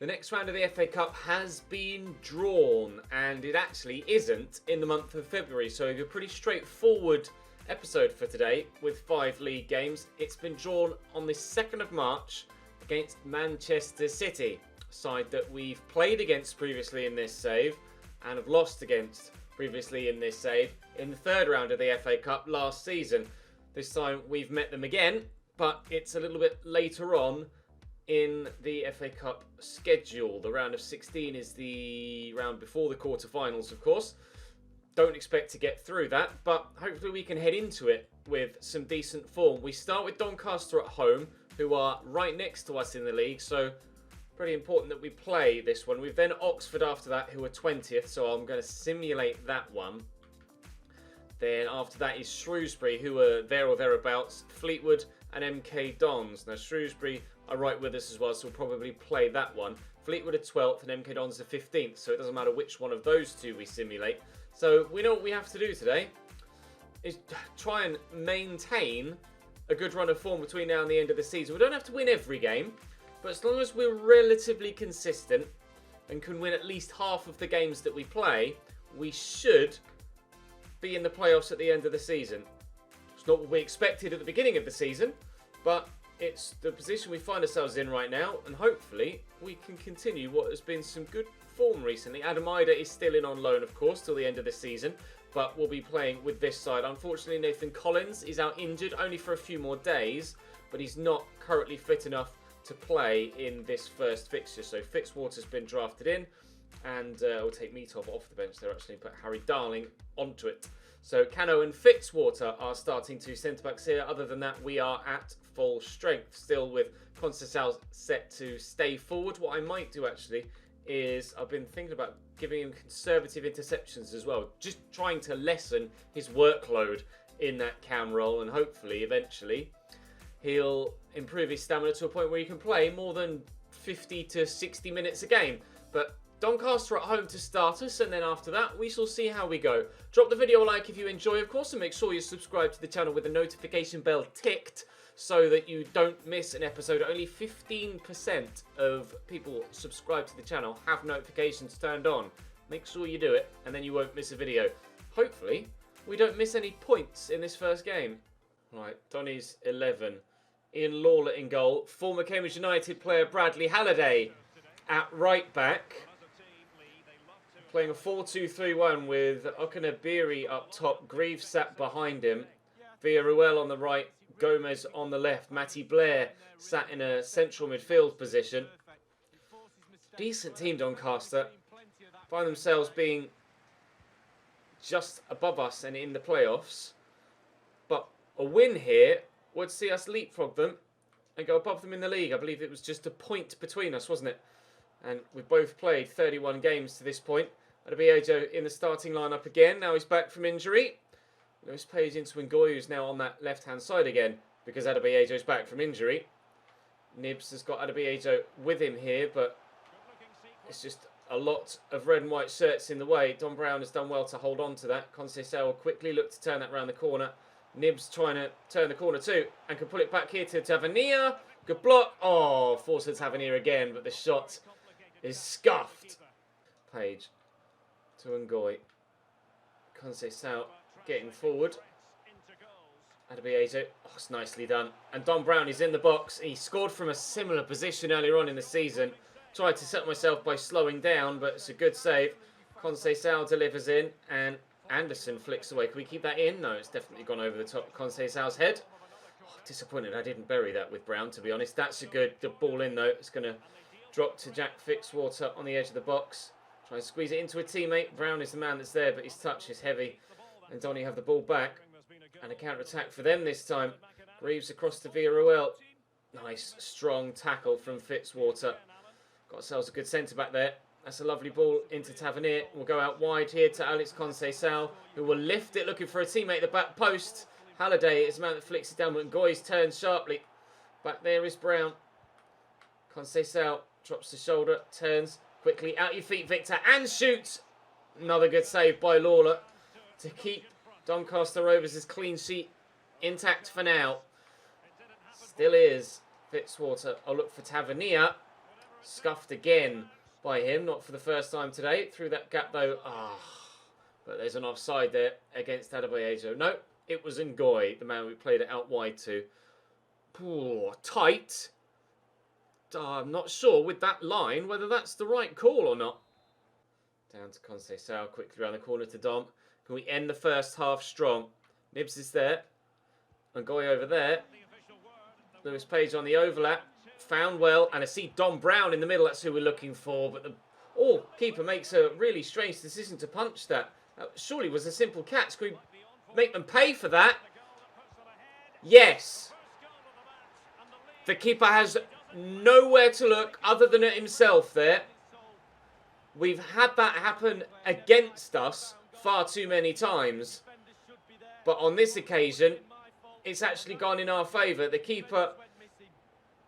The next round of the FA Cup has been drawn, and it actually isn't in the month of February, so we have a pretty straightforward episode for today with 5 league games. It's been drawn on the 2nd of March against Manchester City, a side that we've played against previously in this save and have lost against previously in this save in the 3rd round of the FA Cup last season. This time we've met them again, but it's a little bit later on in the FA Cup schedule. The round of 16 is the round before the quarterfinals, of course. Don't expect to get through that, but hopefully we can head into it with some decent form. We start with Doncaster at home, who are right next to us in the league, so pretty important that we play this one. We've then Oxford after that, who are 20th, so I'm going to simulate that one. Then after that is Shrewsbury, who are there or thereabouts, Fleetwood and MK Dons. Now Shrewsbury are right with us as well, so we'll probably play that one. Fleetwood are 12th and MK Dons are 15th, so it doesn't matter which one of those two we simulate. So we know what we have to do today is try and maintain a good run of form between now and the end of the season. We don't have to win every game, but as long as we're relatively consistent and can win at least half of the games that we play, we should be in the playoffs at the end of the season. It's not what we expected at the beginning of the season, but it's the position we find ourselves in right now, and hopefully we can continue what has been some good form recently. Adam Ida is still in on loan, of course, till the end of the season, but we'll be playing with this side. Unfortunately, Nathan Collins is out injured only for a few more days, but he's not currently fit enough to play in this first fixture. So Fitzwater's been drafted in, and we'll take Meatov off the bench there actually and put Harry Darling onto it. So Cano and Fitzwater are starting to centre-backs here. Other than that, we are at full strength, still with Conceição set to stay forward. What I might do actually is I've been thinking about giving him conservative interceptions as well, just trying to lessen his workload in that cam role, and hopefully eventually he'll improve his stamina to a point where he can play more than 50 to 60 minutes a game. But Doncaster at home to start us, and then after that we shall see how we go. Drop the video a like if you enjoy, of course, and make sure you subscribe to the channel with the notification bell ticked so that you don't miss an episode. Only 15% of people subscribe to the channel have notifications turned on. Make sure you do it, and then you won't miss a video. Hopefully we don't miss any points in this first game. Right, Donny's 11. Ian Lawler in goal. Former Cambridge United player Bradley Halliday at right back. Playing a 4-2-3-1 with Okanabiri up top. Greaves sat behind him. Villarreal on the right. Gomez on the left. Matty Blair sat in a central midfield position. Decent team, Doncaster. Find themselves being just above us and in the playoffs. But a win here would see us leapfrog them and go above them in the league. I believe it was just a point between us, wasn't it? And we've both played 31 games to this point. Adebayo in the starting lineup again. Now he's back from injury. Lewis Page into Ngoy, who's now on that left-hand side again because Adebayo's back from injury. Nibs has got Adebayo with him here, but it's just a lot of red and white shirts in the way. Don Brown has done well to hold on to that. Conceição will quickly look to turn that round the corner. Nibs trying to turn the corner too and can pull it back here to Tavernier. Good block. Oh, forced to Tavernier again, but the shot is scuffed. Page to Ngoy. Conceição getting forward. Adebayo. Oh, it's nicely done. And Don Brown is in the box. He scored from a similar position earlier on in the season. Tried to set myself by slowing down, but it's a good save. Conceição delivers in, and Anderson flicks away. Can we keep that in? No, it's definitely gone over the top of Conceição's head. Oh, disappointed I didn't bury that with Brown, to be honest. That's a good ball in, though. It's going to drop to Jack Fitzwater on the edge of the box. Try and squeeze it into a teammate. Brown is the man that's there, but his touch is heavy. And Donny have the ball back. And a counter-attack for them this time. Greaves across to Villarreal. Nice, strong tackle from Fitzwater. Got ourselves a good centre-back there. That's a lovely ball into Tavernier. We'll go out wide here to Alex Conceição, who will lift it, looking for a teammate at the back post. Halliday is the man that flicks it down, but Ngoy's turns sharply. Back there is Brown. Conceição drops the shoulder, turns quickly. Out your feet, Victor, and shoots. Another good save by Lawler to keep Doncaster Rovers' clean sheet intact for now. Still is Fitzwater. I'll look for Tavernier. Scuffed again by him, not for the first time today. Through that gap though, but there's an offside there against Adebayo. No, it was Ngoy, the man we played it out wide to. Ooh, tight. I'm not sure with that line whether that's the right call or not. Down to Conceição, quickly around the corner to Dom. Can we end the first half strong? Nibs is there. Ngoy over there. Lewis Page on the overlap. Found well. And I see Dom Brown in the middle. That's who we're looking for. But the keeper makes a really strange decision to punch that. That surely was a simple catch. Can we make them pay for that? Yes. The keeper has nowhere to look other than at himself there. We've had that happen against us far too many times. But on this occasion, it's actually gone in our favour. The keeper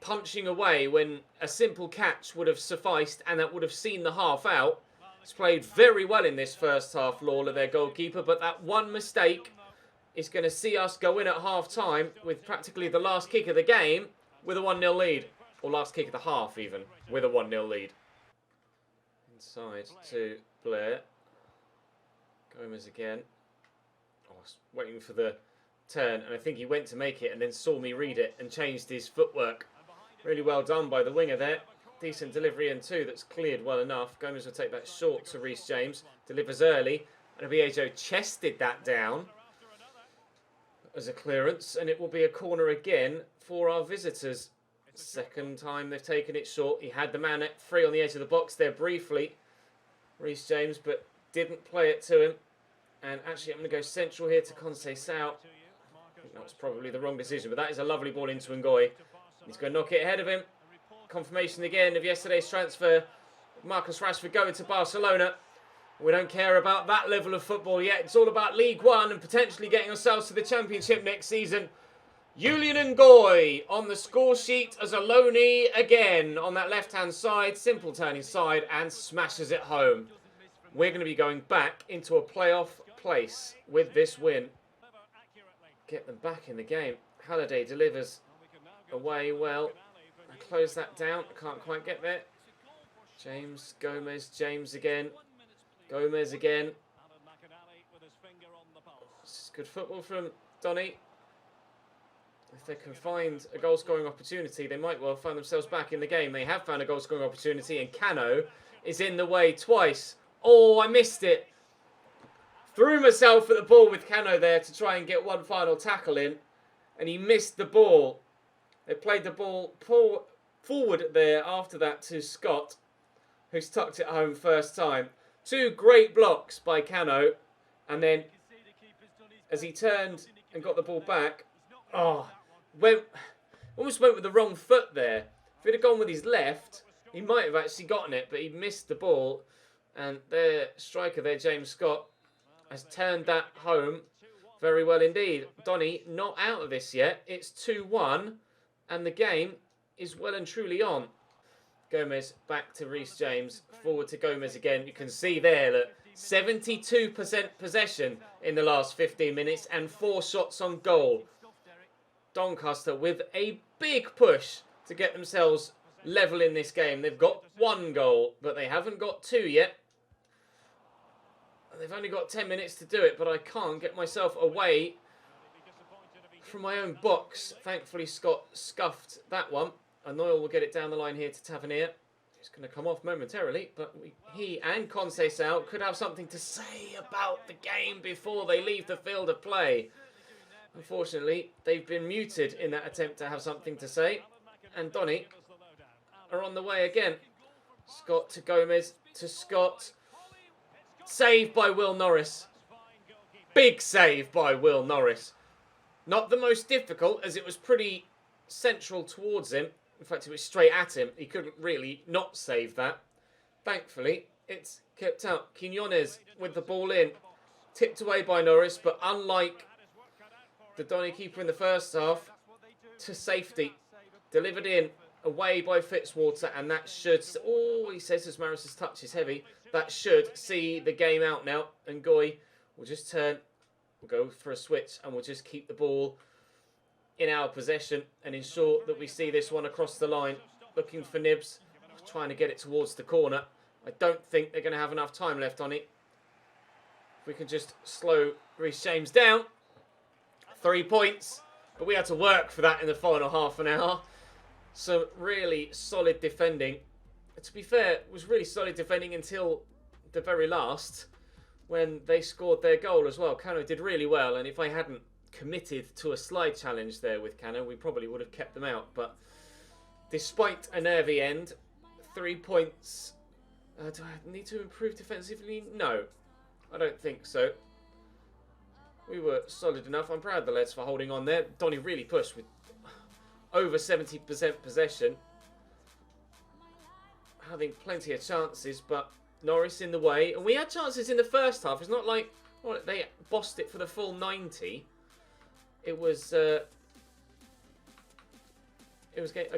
punching away when a simple catch would have sufficed and that would have seen the half out. He's played very well in this first half, Lawler, their goalkeeper. But that one mistake is going to see us go in at half-time with practically the last kick of the game with a 1-0 lead. Or last kick of the half, even, with a 1-0 lead. Inside to Blair. Gomez again. I was waiting for the turn, and I think he went to make it and then saw me read it and changed his footwork. Really well done by the winger there. Decent delivery in two that's cleared well enough. Gomez will take that short to Reece James. Delivers early. And Abiejo chested that down as a clearance, and it will be a corner again for our visitors. Second time they've taken it short. He had the man free on the edge of the box there briefly, Reece James, but didn't play it to him. And actually, I'm going to go central here to Conceição. I think that was probably the wrong decision, but that is a lovely ball into Ngoy. He's going to knock it ahead of him. Confirmation again of yesterday's transfer. Marcus Rashford going to Barcelona. We don't care about that level of football yet. It's all about League One and potentially getting ourselves to the Championship next season. Julian Ngoy on the score sheet as a loanee again on that left-hand side. Simple turning side and smashes it home. We're going to be going back into a playoff place with this win. Get them back in the game. Halliday delivers away well. Close that down. Can't quite get there. James, Gomez, James again. Gomez again. This is good football from Donny. If they can find a goal-scoring opportunity, they might well find themselves back in the game. They have found a goal-scoring opportunity, and Cano is in the way twice. Oh, I missed it. Threw myself at the ball with Cano there to try and get one final tackle in, and he missed the ball. They played the ball forward there after that to Scott, who's tucked it home first time. Two great blocks by Cano, and then as he turned and got the ball back, almost went with the wrong foot there. If he'd have gone with his left, he might have actually gotten it, but he missed the ball. And their striker there, James Scott, has turned that home very well indeed. Donny not out of this yet. It's 2-1, and the game is well and truly on. Gomez back to Reece James, forward to Gomez again. You can see there that 72% possession in the last 15 minutes and 4 shots on goal. Doncaster with a big push to get themselves level in this game. They've got 1 goal, but they haven't got 2 yet. They've only got 10 minutes to do it, but I can't get myself away from my own box. Thankfully, Scott scuffed that one. And Noyle will get it down the line here to Tavernier. He's going to come off momentarily, but he and Conceição could have something to say about the game before they leave the field of play. Unfortunately, they've been muted in that attempt to have something to say. And Donny are on the way again. Scott to Gomez to Scott. Saved by Will Norris. Big save by Will Norris. Not the most difficult, as it was pretty central towards him. In fact, it was straight at him. He couldn't really not save that. Thankfully, it's kept out. Quinones with the ball in. Tipped away by Norris, but unlike the Donny keeper in the first half, to safety. Delivered in, away by Fitzwater, and that should... Oh, he says as Maris's touch is heavy. That should see the game out now. And Ngoy will just turn, we'll go for a switch, and we'll just keep the ball in our possession and ensure that we see this one across the line. Looking for Nibs. trying to get it towards the corner. I don't think they're going to have enough time left on it. If we can just slow Reece James down. 3 points. But we had to work for that in the final half an hour. Some really solid defending. To be fair, it was really solid defending until the very last, when they scored their goal as well. Cano did really well, and if I hadn't committed to a slide challenge there with Cano, we probably would have kept them out. But despite a nervy end, 3 points. Do I need to improve defensively? No, I don't think so. We were solid enough. I'm proud of the lads for holding on there. Donny really pushed with over 70% possession, having plenty of chances, but Norris in the way. And we had chances in the first half. It's not like they bossed it for the full 90. It was a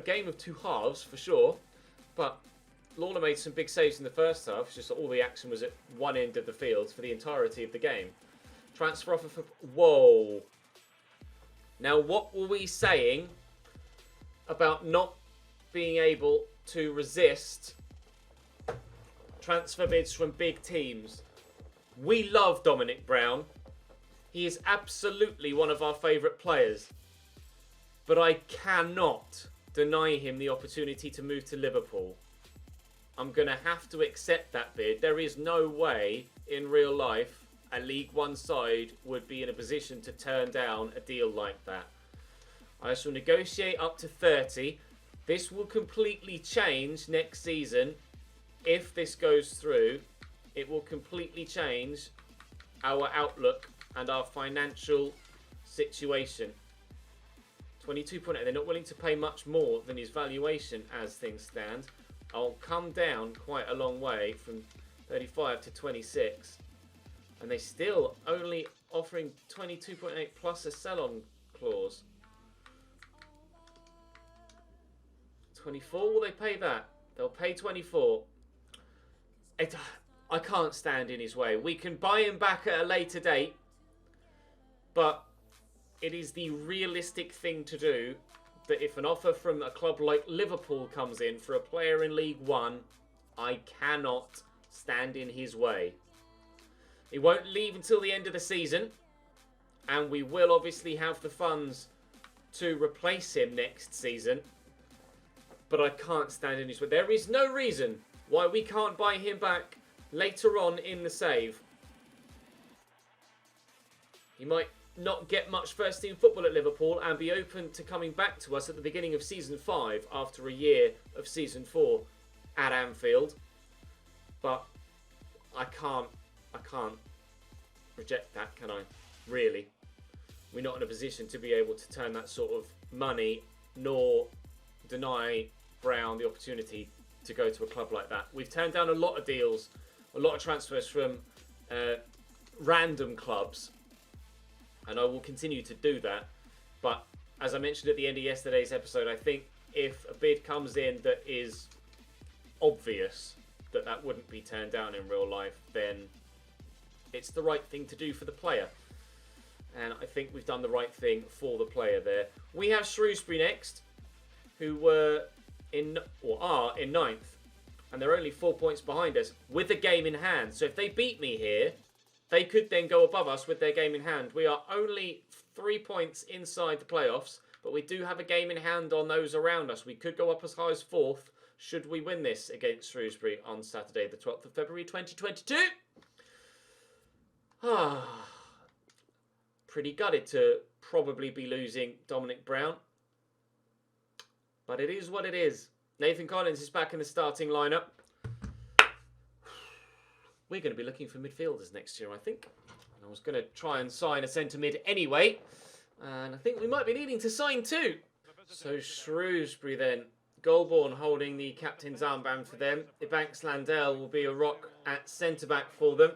game of two halves for sure. But Lawler made some big saves in the first half. It's just that all the action was at one end of the field for the entirety of the game. Transfer offer for... Whoa. Now, what were we saying about not being able to resist transfer bids from big teams? We love Dominic Brown. He is absolutely one of our favourite players. But I cannot deny him the opportunity to move to Liverpool. I'm going to have to accept that bid. There is no way in real life a League One side would be in a position to turn down a deal like that. I shall negotiate up to 30. This will completely change next season. If this goes through, it will completely change our outlook and our financial situation. 22.8. They're not willing to pay much more than his valuation as things stand. I'll come down quite a long way from 35 to 26. And they still only offering 22.8 plus a sell-on clause. 24, will they pay that? They'll pay 24. I can't stand in his way. We can buy him back at a later date, but it is the realistic thing to do that if an offer from a club like Liverpool comes in for a player in League One, I cannot stand in his way. He won't leave until the end of the season, and we will obviously have the funds to replace him next season, but I can't stand in his way. There is no reason why we can't buy him back later on in the save. He might not get much first team football at Liverpool and be open to coming back to us at the beginning of season 5 after a year of season 4 at Anfield, but I can't reject that, can I? Really? We're not in a position to be able to turn that sort of money, nor deny Brown the opportunity to go to a club like that. We've turned down a lot of deals, a lot of transfers from random clubs, and I will continue to do that. But as I mentioned at the end of yesterday's episode, I think if a bid comes in that is obvious that wouldn't be turned down in real life, then it's the right thing to do for the player. And I think we've done the right thing for the player there. We have Shrewsbury next, who are in 9th. And they're only 4 points behind us with a game in hand. So if they beat me here, they could then go above us with their game in hand. We are only 3 points inside the playoffs, but we do have a game in hand on those around us. We could go up as high as 4th should we win this against Shrewsbury on Saturday, the 12th of February 2022. Pretty gutted to probably be losing Dominic Brown, but it is what it is. Nathan Collins is back in the starting lineup. We're going to be looking for midfielders next year, I think. I was going to try and sign a centre mid anyway, and I think we might be needing to sign two. So Shrewsbury then, Goulbourne holding the captain's armband for them. Ebanks Landell will be a rock at centre back for them.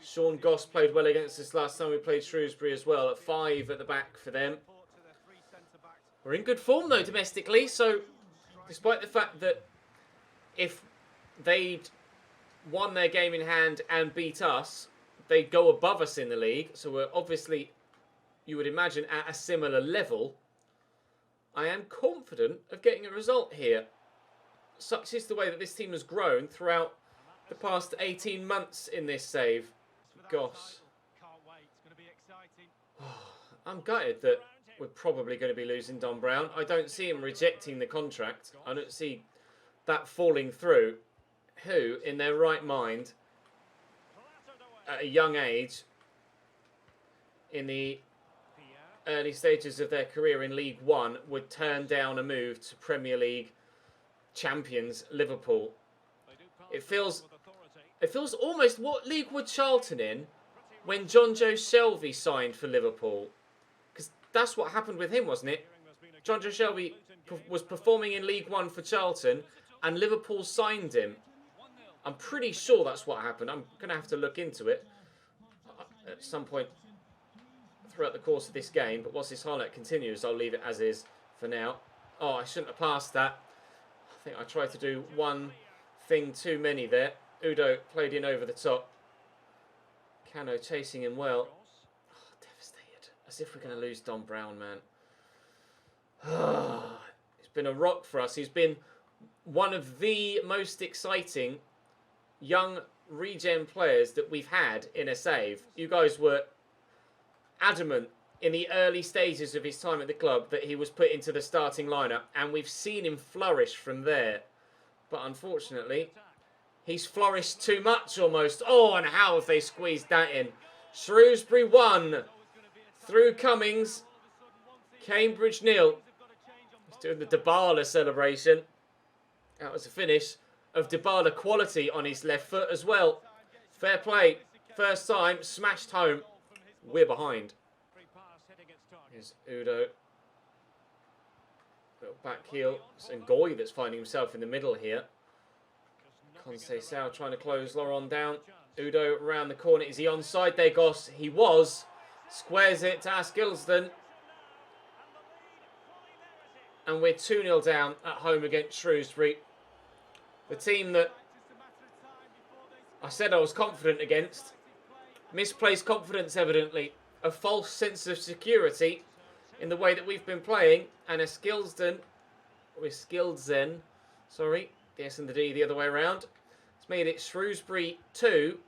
Sean Goss played well against us last time we played Shrewsbury as well, at 5 at the back for them. We're in good form though domestically, so despite the fact that if they'd won their game in hand and beat us, they'd go above us in the league. So we're obviously, you would imagine, at a similar level. I am confident of getting a result here. such is the way that this team has grown throughout the past 18 months in this save. Goss. I'm gutted that we're probably going to be losing Don Brown. I don't see him rejecting the contract. I don't see that falling through. Who, in their right mind, at a young age, in the early stages of their career in League One, would turn down a move to Premier League champions Liverpool? It feels almost, what league were Charlton in when John Joe Shelby signed for Liverpool? Because that's what happened with him, wasn't it? John Joe Shelby was performing in League One for Charlton and Liverpool signed him. I'm pretty sure that's what happened. I'm going to have to look into it at some point throughout the course of this game. But once this highlight continues, I'll leave it as is for now. Oh, I shouldn't have passed that. I think I tried to do one thing too many there. Udo played in over the top. Cano chasing him well. Oh, devastated. As if we're going to lose Don Brown, man. It's been a rock for us. He's been one of the most exciting young regen players that we've had in a save. You guys were adamant in the early stages of his time at the club that he was put into the starting lineup, and we've seen him flourish from there. But unfortunately, he's flourished too much almost. Oh, and how have they squeezed that in? Shrewsbury 1 through Cummings. Cambridge 0. He's doing the Dybala celebration. That was a finish of Dybala quality on his left foot as well. Fair play. First time, smashed home. We're behind. Here's Udo. Little back heel. It's Ngoy that's finding himself in the middle here. Conceição trying to close Laurent down. Udo around the corner. Is he onside there, Goss? He was. Squares it to Askilston. And we're 2-0 down at home against Shrewsbury. The team that I said I was confident against. Misplaced confidence, evidently. A false sense of security in the way that we've been playing. And Askilston, sorry, the S and the D the other way around. It's made it Shrewsbury 2,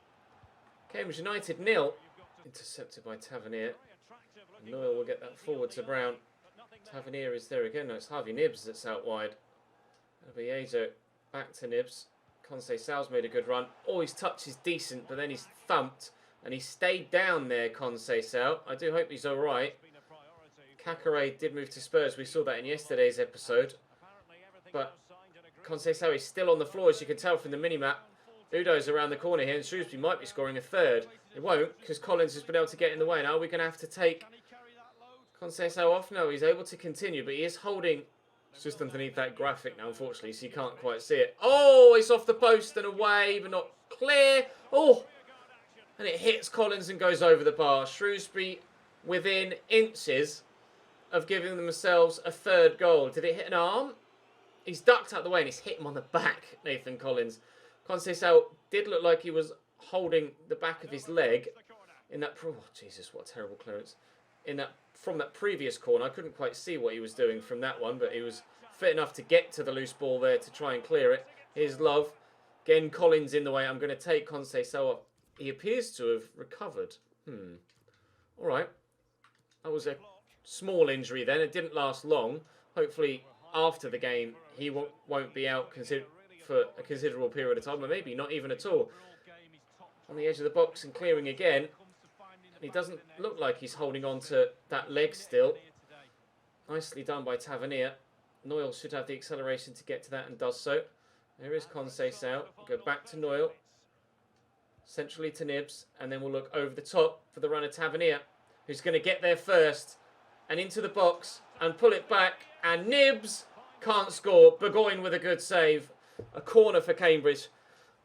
Cambridge United 0. Intercepted by Tavernier. Noel will get that forward to Brown. Tavernier is there again. No, it's Harvey Nibbs that's out wide. That'll be Azo. Back to Nibbs. Conceição's made a good run. Oh, his touch is decent, but then he's thumped. And he stayed down there, Conceição. I do hope he's all right. Kakare did move to Spurs. We saw that in yesterday's episode. But Conceição is still on the floor, as you can tell from the minimap. Udo's around the corner here, and Shrewsbury might be scoring a third. It won't, because Collins has been able to get in the way. Now we're going to have to take Conceição off. No, he's able to continue, but he is holding. It's just underneath that graphic now, unfortunately, so you can't quite see it. Oh, it's off the post and away, but not clear. Oh, and it hits Collins and goes over the bar. Shrewsbury within inches of giving themselves a third goal. Did it hit an arm? He's ducked out the way and it's hit him on the back, Nathan Collins. Conceição did look like he was holding the back of his leg in that. Oh, Jesus, what a terrible clearance. From that previous corner, I couldn't quite see what he was doing from that one, but he was fit enough to get to the loose ball there to try and clear it. Here's Love. Again, Collins in the way. I'm going to take Conceição up. He appears to have recovered. All right. That was a small injury then. It didn't last long. Hopefully, after the game, he won't be out for a considerable period of time, or maybe not even at all. On the edge of the box and clearing again. He doesn't look like he's holding on to that leg still. Nicely done by Tavernier. Noel should have the acceleration to get to that and does so. There is Conceição. Go back to Noel. Centrally to Nibbs. And then we'll look over the top for the runner Tavernier, who's going to get there first. And into the box and pull it back. And Nibbs can't score. Burgoyne with a good save. A corner for Cambridge.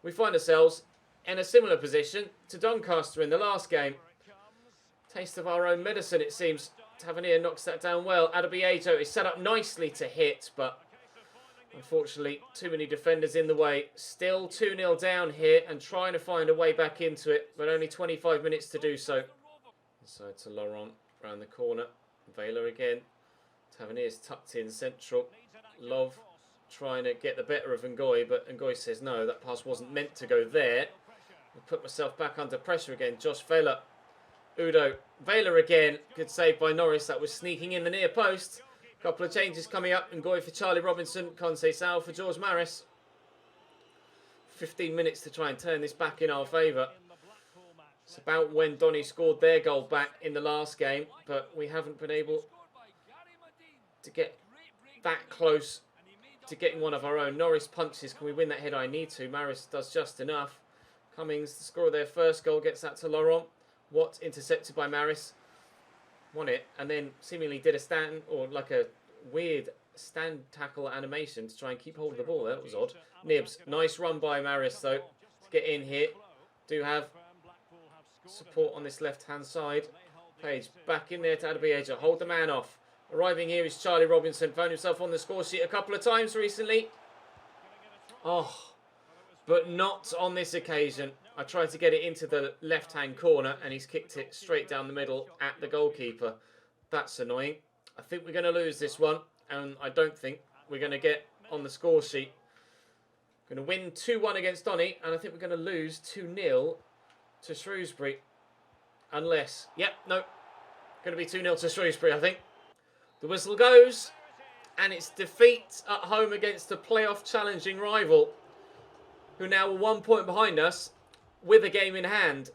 We find ourselves in a similar position to Doncaster in the last game. Taste of our own medicine, it seems. Tavernier knocks that down well. Adobieto is set up nicely to hit, but unfortunately, too many defenders in the way. Still 2-0 down here and trying to find a way back into it, but only 25 minutes to do so. Inside to Laurent, round the corner. Vela again. Tavernier's tucked in central. Love trying to get the better of Ngoy, but Ngoy says no, that pass wasn't meant to go there. I put myself back under pressure again. Josh Vela. Udo. Vela again. Good save by Norris. That was sneaking in the near post. Couple of changes coming up. Ngoy for Charlie Robinson. Conceição for George Maris. 15 minutes to try and turn this back in our favour. It's about when Donny scored their goal back in the last game, but we haven't been able to get that close to getting one of our own. Norris punches. Can we win that header? I need to. Maris does just enough. Cummings, the scorer of their first goal, gets that to Laurent. Watt intercepted by Maris. Won it, and then seemingly did a stand, or like a weird stand tackle animation to try and keep hold of the ball. That was odd. Nibs, nice run by Maris though to get in here. Do have support on this left-hand side. Page back in there to Adebieja. Hold the man off. Arriving here is Charlie Robinson. Found himself on the score sheet a couple of times recently. Oh, but not on this occasion. I tried to get it into the left-hand corner and he's kicked it straight down the middle at the goalkeeper. That's annoying. I think we're going to lose this one, and I don't think we're going to get on the score sheet. Going to win 2-1 against Donny, and I think we're going to lose 2-0 to Shrewsbury. Unless, yep, no. Going to be 2-0 to Shrewsbury, I think. The whistle goes, and it's defeat at home against a playoff challenging rival, who now are 1 point behind us with a game in hand.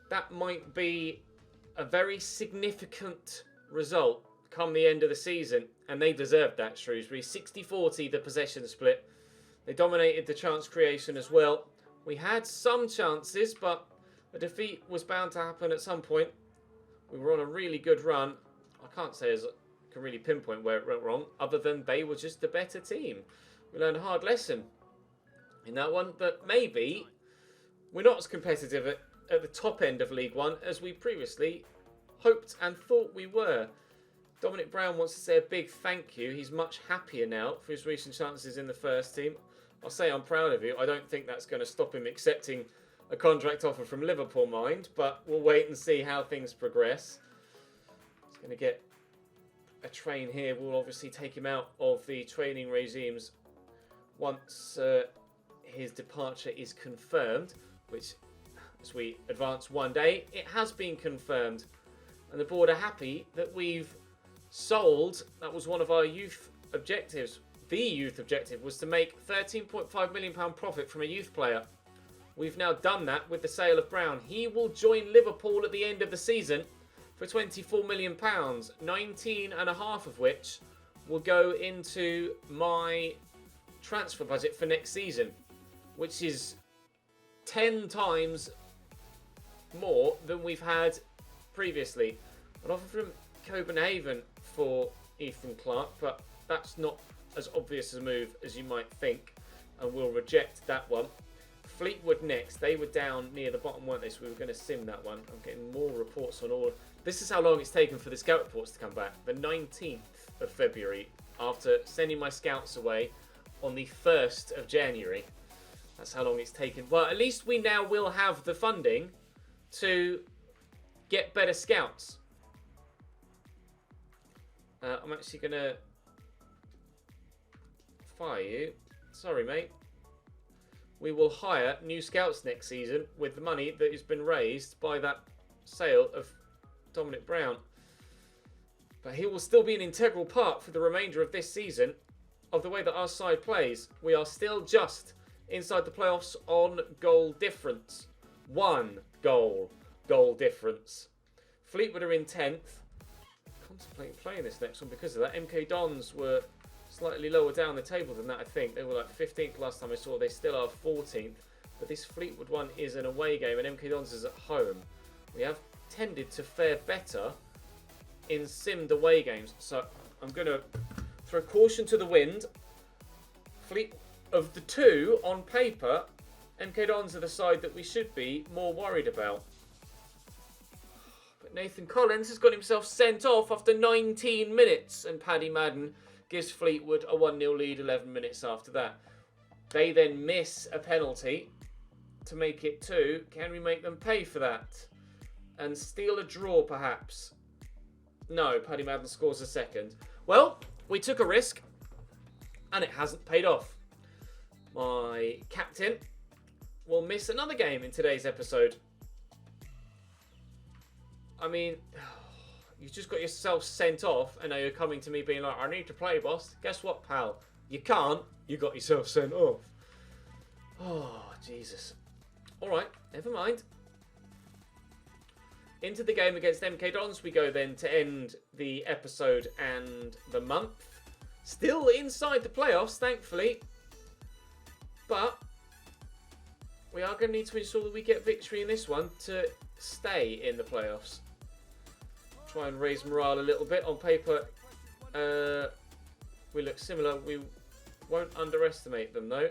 That might be a very significant result come the end of the season, and they deserved that, Shrewsbury. 60-40 the possession split. They dominated the chance creation as well. We had some chances, but a defeat was bound to happen at some point. We were on a really good run. I can't say I can really pinpoint where it went wrong, other than they were just the better team. We learned a hard lesson in that one, but maybe we're not as competitive at the top end of League One as we previously hoped and thought we were. Dominic Brown wants to say a big thank you. He's much happier now for his recent chances in the first team. I'll say I'm proud of you. I don't think that's going to stop him accepting a contract offer from Liverpool, mind, but we'll wait and see how things progress. He's going to get a train here. We'll obviously take him out of the training regimes once his departure is confirmed, which, as we advance one day, it has been confirmed. And the board are happy that we've sold. That was one of our youth objectives. The youth objective was to make £13.5 million profit from a youth player. We've now done that with the sale of Brown. He will join Liverpool at the end of the season for £24 million, 19.5 of which will go into my transfer budget for next season, which is 10 times more than we've had previously. An offer from Copenhagen for Ethan Clark, but that's not as obvious a move as you might think, and we'll reject that one. Fleetwood next. They were down near the bottom, weren't they? So we were going to sim that one. I'm getting more reports on all. This is how long it's taken for the scout reports to come back. The 19th of February, after sending my scouts away on the 1st of January. That's how long it's taken. Well, at least we now will have the funding to get better scouts. I'm actually going to fire you. Sorry, mate. We will hire new scouts next season with the money that has been raised by that sale of Dominic Brown. But he will still be an integral part for the remainder of this season of the way that our side plays. We are still just inside the playoffs on goal difference. 1 goal difference. Fleetwood are in 10th. Contemplating playing this next one because of that. MK Dons were slightly lower down the table than that, I think. They were like 15th last time I saw. They still are 14th. But this Fleetwood one is an away game and MK Dons is at home. We have tended to fare better in simmed away games. So I'm going to throw caution to the wind. Of the two, on paper, MK Dons are the side that we should be more worried about. But Nathan Collins has got himself sent off after 19 minutes and Paddy Madden gives Fleetwood a 1-0 lead 11 minutes after that. They then miss a penalty to make it 2. Can we make them pay for that? And steal a draw, perhaps? No, Paddy Madden scores a second. Well, we took a risk. and it hasn't paid off. My captain will miss another game in today's episode. I mean, you just got yourself sent off, and now you're coming to me being like, I need to play, boss. Guess what, pal? You can't. You got yourself sent off. Oh, Jesus. Alright, never mind. Into the game against MK Dons we go then to end the episode and the month. Still inside the playoffs, thankfully. But we are going to need to ensure that we get victory in this one to stay in the playoffs. Try and raise morale a little bit. On paper, we look similar. We won't underestimate them, though.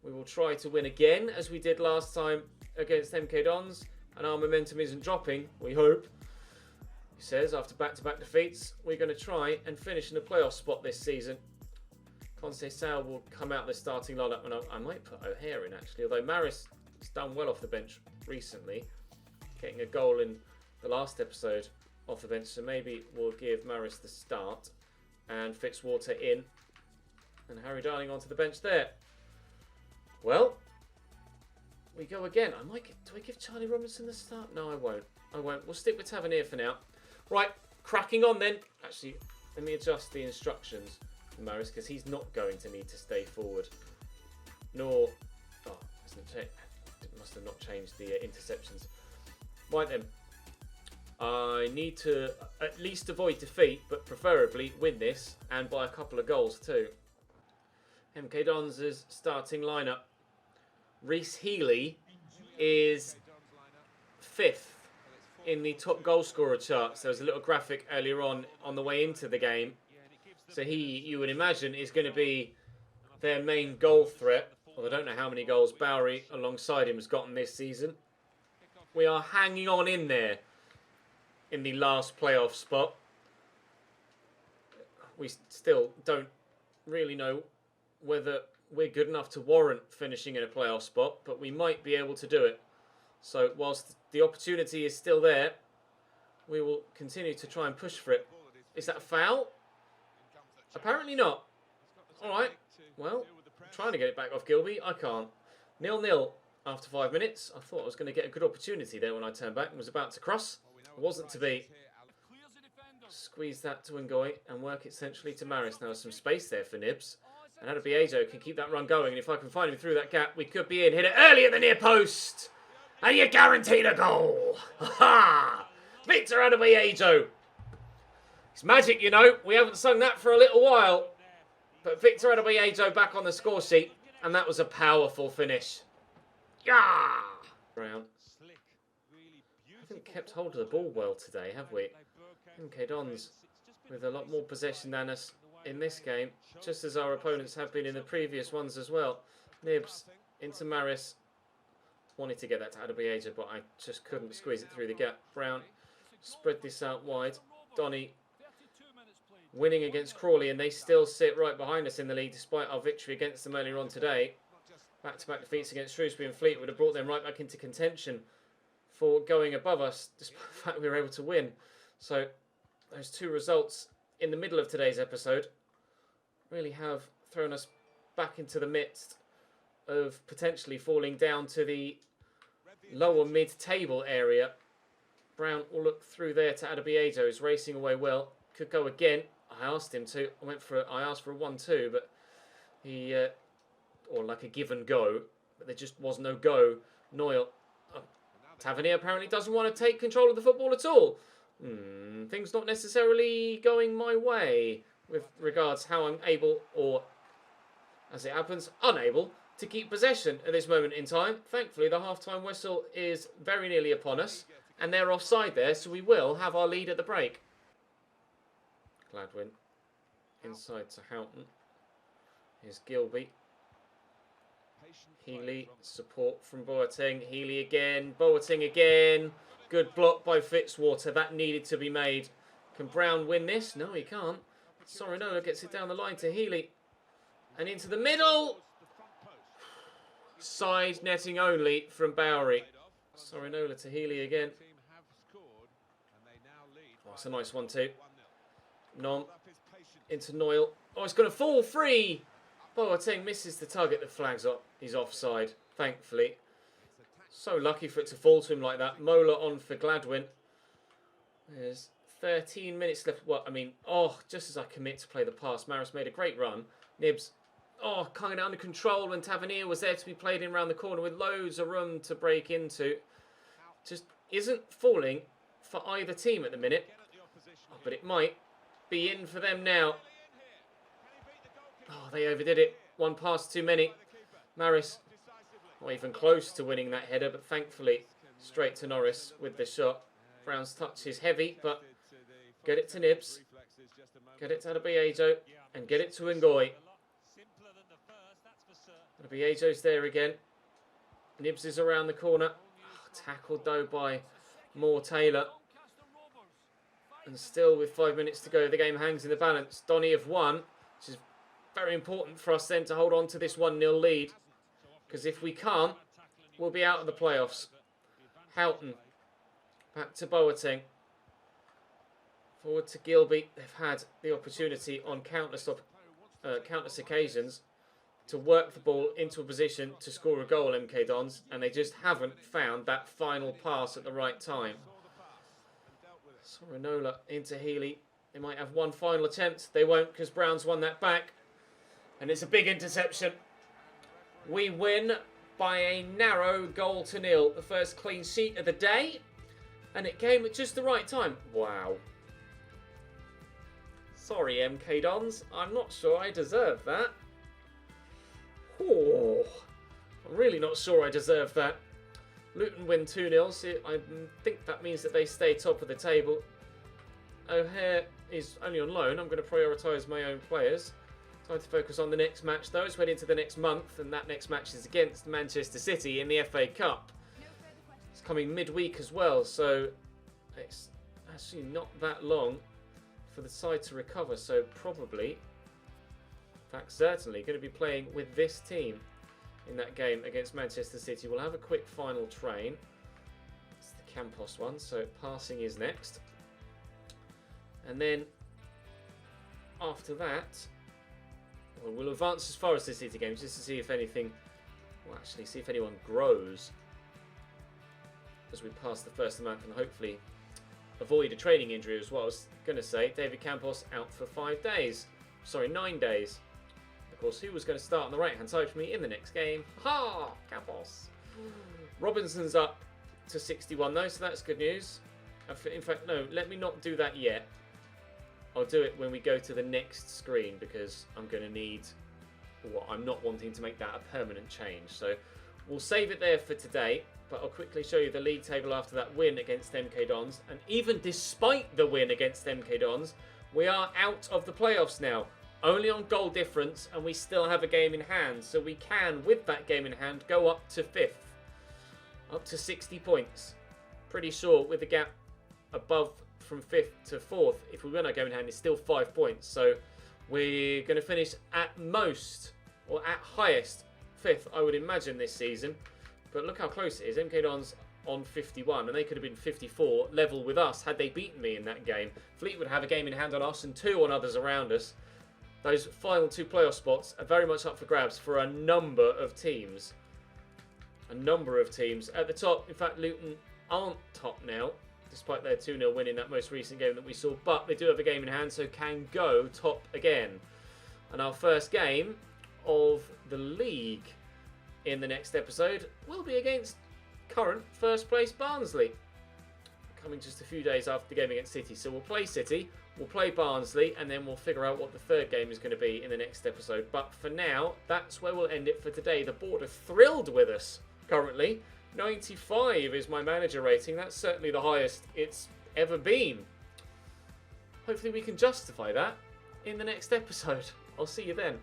We will try to win again, as we did last time against MK Dons. And our momentum isn't dropping, we hope. He says, after back-to-back defeats, we're going to try and finish in a playoff spot this season. Conceição will come out the starting lineup, and I might put O'Hare in, actually. Although Maris has done well off the bench recently, getting a goal in the last episode off the bench. So maybe we'll give Maris the start and Fitzwater in. And Harry Darling onto the bench there. Well, we go again. Do I give Charlie Robinson the start? No, I won't. We'll stick with Tavernier for now. Right, cracking on then. Actually, let me adjust the instructions for Maris, because he's not going to need to stay forward. Nor... Oh, it must have not changed the interceptions. Right then. I need to at least avoid defeat, but preferably win this, and by a couple of goals too. MK Dons' starting lineup. Reece Healy is 5th in the top goal scorer charts. There was a little graphic earlier on the way into the game. So he, you would imagine, is going to be their main goal threat. Well, I don't know how many goals Bowery alongside him has gotten this season. We are hanging on in there in the last playoff spot. We still don't really know whether we're good enough to warrant finishing in a playoff spot, but we might be able to do it. So whilst the opportunity is still there, we will continue to try and push for it. Is that a foul? Apparently not. Alright, well, I'm trying to get it back off Gilby. I can't. 0-0 after 5 minutes. I thought I was going to get a good opportunity there when I turned back and was about to cross. It wasn't to be. Squeeze that to Ngoy and work it centrally to Maris. Now there's some space there for Nibs. And Adebiejo can keep that run going. And if I can find him through that gap, we could be in. Hit it early at the near post. And you're guaranteed a goal. Ha! Victor Adebiejo. It's magic, you know. We haven't sung that for a little while. But Victor Adebiejo back on the score sheet. And that was a powerful finish. Yeah! Brown. Haven't kept hold of the ball well today, have we? MK Dons with a lot more possession than us in this game, just as our opponents have been in the previous ones as well. Nibs into Maris. Wanted to get that to Adebiejo, but I just couldn't squeeze it through the gap. Brown spread this out wide. Donny winning against Crawley, and they still sit right behind us in the league despite our victory against them earlier on today. Back-to-back defeats against Shrewsbury and Fleetwood have brought them right back into contention for going above us, despite the fact we were able to win. So those two results in the middle of today's episode really have thrown us back into the midst of potentially falling down to the lower mid-table area. Brown will look through there to Adebiejo, who's racing away well. Could go again. I asked him to. I asked for a 1-2, but he, or like a give and go, but there just was no go. Noyle. Tavernier apparently doesn't want to take control of the football at all. Things not necessarily going my way with regards how I'm able, or as it happens, unable to keep possession at this moment in time. Thankfully, the half-time whistle is very nearly upon us, and they're offside there, so we will have our lead at the break. Gladwin inside to Houghton. Here's Gilby. Healy, support from Boateng. Healy again, Boateng again. Good block by Fitzwater. That needed to be made. Can Brown win this? No, he can't. Sorinola gets it down the line to Healy. And into the middle. Side netting only from Bowery. Sorinola to Healy again. Oh, it's a nice one too. Nom into Noyle. Oh, it's going to fall free. Boateng misses the target that flags up. He's offside, thankfully. So lucky for it to fall to him like that. Mola on for Gladwin. There's 13 minutes left. Well, I mean, just as I commit to play the pass, Maris made a great run. Nibs, kind of under control when Tavernier was there to be played in around the corner with loads of room to break into. Just isn't falling for either team at the minute. But it might be in for them now. They overdid it. One pass too many. Maris not even close to winning that header, but thankfully straight to Norris with the shot. Brown's touch is heavy, but get it to Nibs. Get it to Adebiejo and get it to Ngoy. Adebiejo's there again. Nibs is around the corner. Tackled though by Moore Taylor. And still with 5 minutes to go, the game hangs in the balance. Donny have won, which is very important for us then to hold on to this 1-0 lead. Because if we can't, we'll be out of the playoffs. Houghton. Back to Boateng. Forward to Gilby. They've had the opportunity on countless occasions to work the ball into a position to score a goal, MK Dons, and they just haven't found that final pass at the right time. Sorinola into Healy. They might have one final attempt. They won't because Brown's won that back. And it's a big interception. We win by a narrow 0-0. The first clean sheet of the day. And it came at just the right time. Wow. Sorry, MK Dons. I'm not sure I deserve that. I'm really not sure I deserve that. Luton win 2-0. So I think that means that they stay top of the table. O'Hare is only on loan. I'm going to prioritise my own players. Time to focus on the next match, though. It's heading into the next month, and that next match is against Manchester City in the FA Cup. It's coming midweek as well, so it's actually not that long for the side to recover. So probably, in fact, certainly going to be playing with this team in that game against Manchester City. We'll have a quick final train. It's the Campos one, so passing is next. And then after that, we'll advance as far as the City games just to see if anything, see if anyone grows as we pass the first month and hopefully avoid a training injury as well. I was going to say, David Campos out for 9 days. Of course, who was going to start on the right-hand side for me in the next game? Ha! Campos. Robinson's up to 61 though, so that's good news. In fact, no, let me not do that yet. I'll do it when we go to the next screen because I'm going to need... I'm not wanting to make that a permanent change. So we'll save it there for today, but I'll quickly show you the league table after that win against MK Dons. And even despite the win against MK Dons, we are out of the playoffs now. Only on goal difference, and we still have a game in hand. So we can, with that game in hand, go up to 5th. Up to 60 points. Pretty sure with the gap above from 5th to 4th, if we win our game in hand, it's still 5 points. So we're going to finish at most, or at highest, 5th, I would imagine, this season. But look how close it is. MK Dons on 51, and they could have been 54, level with us, had they beaten me in that game. Fleetwood have a game in hand on us and 2 on others around us. Those final 2 playoff spots are very much up for grabs for a number of teams. At the top. In fact, Luton aren't top now, despite their 2-0 win in that most recent game that we saw. But they do have a game in hand, so can go top again. And our first game of the league in the next episode will be against current first place Barnsley. Coming just a few days after the game against City. So we'll play City, we'll play Barnsley, and then we'll figure out what the third game is going to be in the next episode. But for now, that's where we'll end it for today. The board are thrilled with us currently. 95 is my manager rating. That's certainly the highest it's ever been. Hopefully we can justify that in the next episode. I'll see you then.